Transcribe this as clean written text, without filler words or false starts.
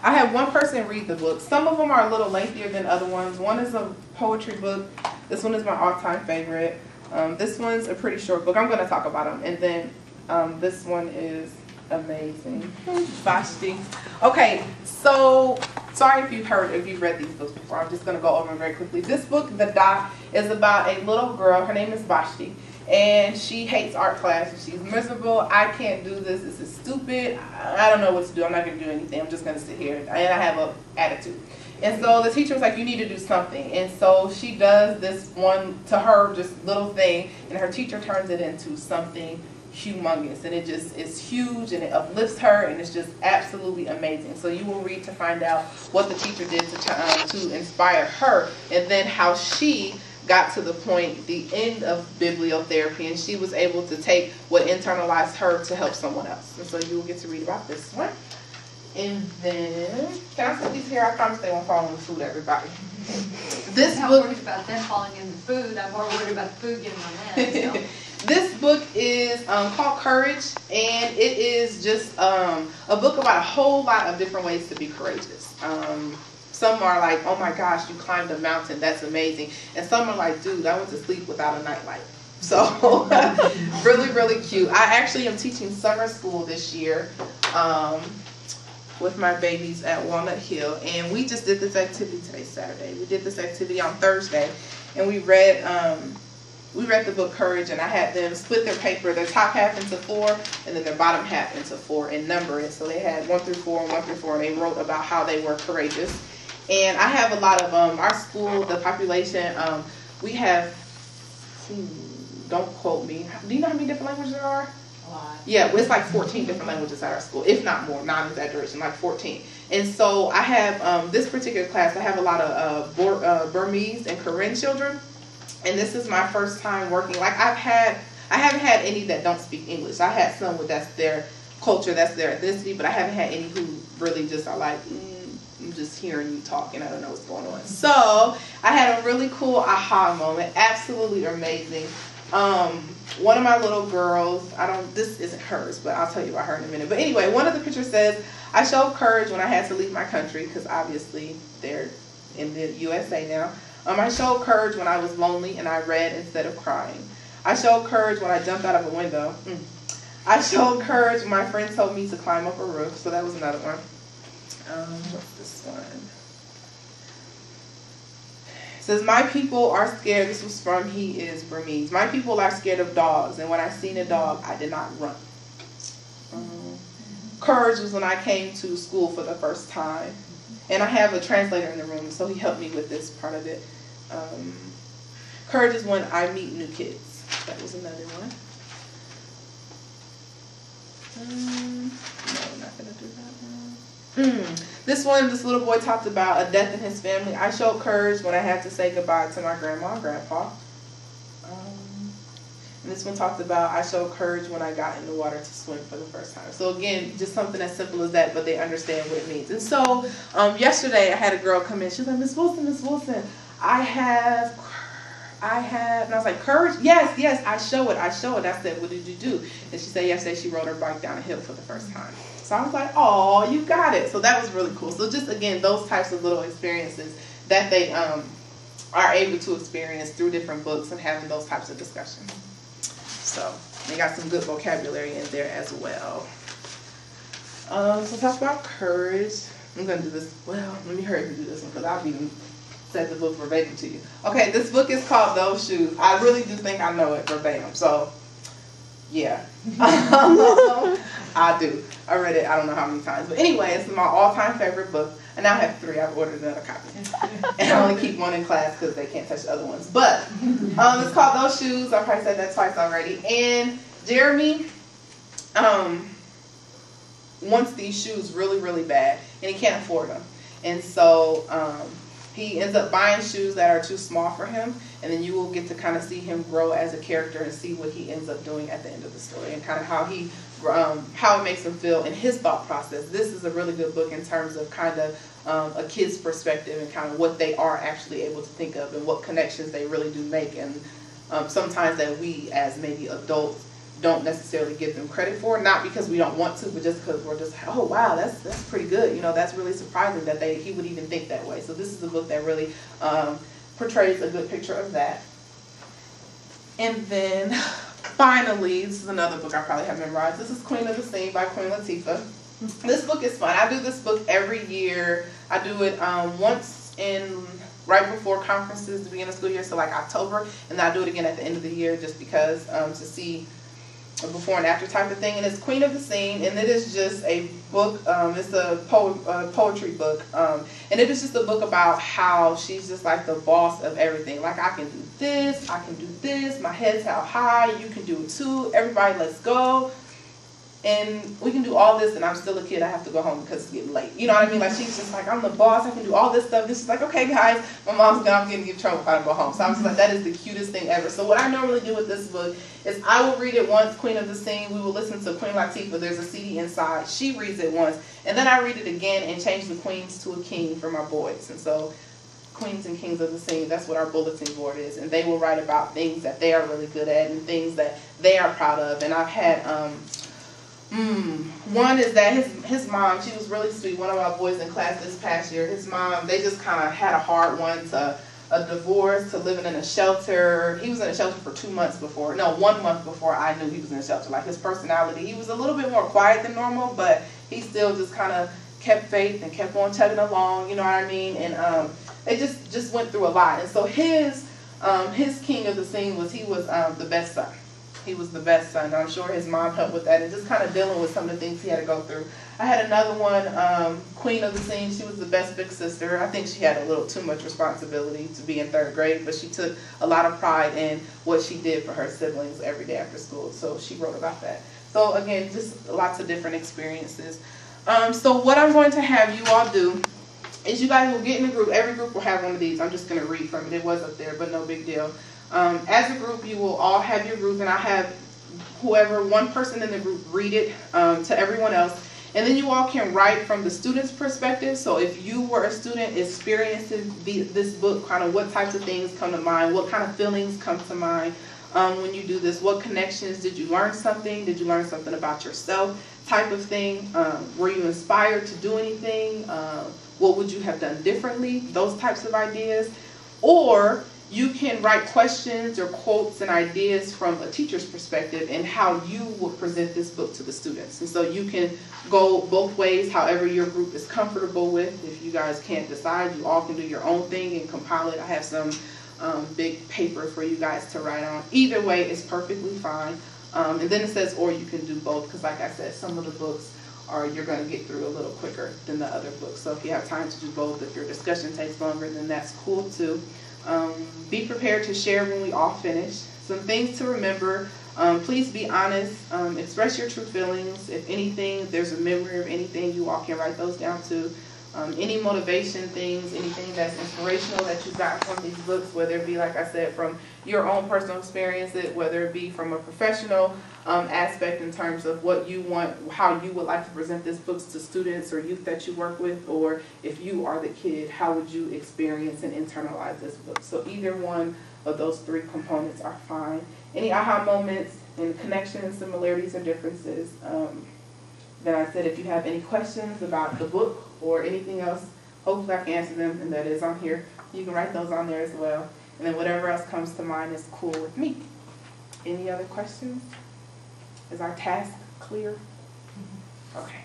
I had one person read the book. Some of them are a little lengthier than other ones. One is a poetry book. This one is my all-time favorite. This one's a pretty short book. I'm going to talk about them. And then this one is amazing. Vashti. Okay, so sorry if you've read these books before. I'm just going to go over them very quickly. This book, The Dot, is about a little girl. Her name is Vashti. And she hates art class. She's miserable. I can't do this. This is stupid. I don't know what to do. I'm not going to do anything. I'm just going to sit here. And I have an attitude. And so the teacher was like, you need to do something. And so she does this one, to her, just little thing. And her teacher turns it into something humongous. And it just is huge. And it uplifts her. And it's just absolutely amazing. So you will read to find out what the teacher did to inspire her. And then how she got to the point, the end of bibliotherapy, and she was able to take what internalized her to help someone else. And so you will get to read about this one. And then, can I put these here? I promise they won't fall in the food, everybody. I'm not worried about them falling in the food. I'm more worried about the food getting on them. So. This book is called Courage, and it is just a book about a whole lot of different ways to be courageous. Some are like, oh my gosh, you climbed a mountain, that's amazing. And some are like, dude, I went to sleep without a nightlight. So, really, really cute. I actually am teaching summer school this year with my babies at Walnut Hill. And we just did this activity today, Saturday. We did this activity on Thursday. And we read the book Courage, and I had them split their paper, their top half into 4, and then their bottom half into 4, and number it. So they had 1 through 4 and 1 through 4, and they wrote about how they were courageous. And I have a lot of, our school, the population, we have, don't quote me, do you know how many different languages there are? A lot. Yeah, it's like 14 different languages at our school, if not more, not exaggeration, like 14. And so I have, this particular class, I have a lot of Burmese and Korean children. And this is my first time working, like I haven't had any that don't speak English. I had some with that's their culture, that's their ethnicity, but I haven't had any who really just are like, I'm just hearing you talk and I don't know what's going on. So I had a really cool aha moment, absolutely amazing. One of my little girls, this isn't hers, but I'll tell you about her in a minute. But anyway, one of the pictures says, I showed courage when I had to leave my country, because obviously they're in the USA now. I showed courage when I was lonely and I read instead of crying. I showed courage when I jumped out of a window. I showed courage when my friend told me to climb up a roof. So that was another one. What's this one? It says, my people are scared. This was from He Is Burmese. My people are scared of dogs, and when I seen a dog, I did not run. Courage was when I came to school for the first time. And I have a translator in the room, so he helped me with this part of it. Courage is when I meet new kids. That was another one. No, I'm not going to do that one. This one, this little boy talked about a death in his family. I showed courage when I had to say goodbye to my grandma and grandpa. And this one talked about I showed courage when I got in the water to swim for the first time. So again, just something as simple as that, but they understand what it means. And so yesterday I had a girl come in. She was like, Miss Wilson, I have, and I was like, courage? Yes, I show it. I said, what did you do? And she said yesterday she rode her bike down a hill for the first time. So I was like, oh, you got it. So that was really cool. So just again, those types of little experiences that they are able to experience through different books and having those types of discussions. So they got some good vocabulary in there as well. So talk about courage. I'm going to do this. Well, let me hurry up and do this one because I've even said the book verbatim to you. Okay, this book is called Those Shoes. I really do think I know it verbatim. So, yeah. I do. I read it I don't know how many times. But anyway, it's my all-time favorite book. And now I have 3. I've ordered another copy. And I only keep one in class because they can't touch the other ones. But it's called Those Shoes. I probably said that twice already. And Jeremy wants these shoes really, really bad. And he can't afford them. And so he ends up buying shoes that are too small for him. And then you will get to kind of see him grow as a character and see what he ends up doing at the end of the story. And kind of how it makes him feel in his thought process. This is a really good book in terms of kind of a kid's perspective and kind of what they are actually able to think of and what connections they really do make. And sometimes that we as maybe adults don't necessarily give them credit for, not because we don't want to, but just because we're just like, oh wow, that's pretty good, you know, that's really surprising that he would even think that way. So this is a book that really portrays a good picture of that. And then finally, this is another book I probably have memorized. This is Queen of the Scene by Queen Latifah. This book is fun. I do this book every year. I do it once right before conferences, the beginning of school year, so like October, and then I do it again at the end of the year just because to see a before and after type of thing. And it's Queen of the Scene, and it is just a book. It's a poetry book, and it is just a book about how she's just like the boss of everything. Like, I can do this, I can do this, my head's held high, you can do it too, everybody let's go. And we can do all this, and I'm still a kid. I have to go home because it's getting late. You know what I mean? Like, she's just like, I'm the boss. I can do all this stuff. This is like, okay, guys, my mom's gonna get in trouble if I don't go home. So I'm just like, that is the cutest thing ever. So what I normally do with this book is I will read it once, Queen of the Scene. We will listen to Queen Latifah. There's a CD inside. She reads it once, and then I read it again and change the queens to a king for my boys. And so Queens and Kings of the Scene, that's what our bulletin board is. And they will write about things that they are really good at and things that they are proud of. And I've had one is that his mom, she was really sweet. One of my boys in class this past year, his mom, they just kind of had a hard one, to a divorce, to living in a shelter. He was in a shelter for 1 month before I knew he was in a shelter. Like, his personality, he was a little bit more quiet than normal, but he still just kind of kept faith and kept on chugging along, you know what I mean? And they just went through a lot. And so his King of the Scene was, he was the best son. He was the best son. I'm sure his mom helped with that and just kind of dealing with some of the things he had to go through. I had another one, Queen of the Scene. She was the best big sister. I think she had a little too much responsibility to be in 3rd grade, but she took a lot of pride in what she did for her siblings every day after school. So she wrote about that. So again, just lots of different experiences. So what I'm going to have you all do is you guys will get in a group. Every group will have one of these. I'm just going to read from it. It was up there, but no big deal. As a group, you will all have your group, and I have one person in the group read it to everyone else. And then you all can write from the student's perspective. So if you were a student experiencing this book, kind of what types of things come to mind, what kind of feelings come to mind when you do this, what connections, did you learn something? Did you learn something about yourself type of thing? Were you inspired to do anything? What would you have done differently? Those types of ideas. Or you can write questions or quotes and ideas from a teacher's perspective and how you would present this book to the students. And so you can go both ways, however your group is comfortable with. If you guys can't decide, you all can do your own thing and compile it. I have some big paper for you guys to write on. Either way is perfectly fine. And then it says, or you can do both, because like I said, some of the books you're going to get through a little quicker than the other books. So if you have time to do both, if your discussion takes longer, then that's cool too. Be prepared to share when we all finish. Some things to remember. Please be honest. Express your true feelings. If anything, if there's a memory of anything, you all can write those down too. Any motivation things, anything that's inspirational that you got from these books, whether it be, like I said, from your own personal experience, whether it be from a professional aspect in terms of what you want, how you would like to present these books to students or youth that you work with, or if you are the kid, how would you experience and internalize this book? So either one of those 3 components are fine. Any aha moments and connections, similarities, and differences. Then I said, if you have any questions about the book or anything else, hopefully I can answer them, and that is on here. You can write those on there as well. And then whatever else comes to mind is cool with me. Any other questions? Is our task clear? Okay.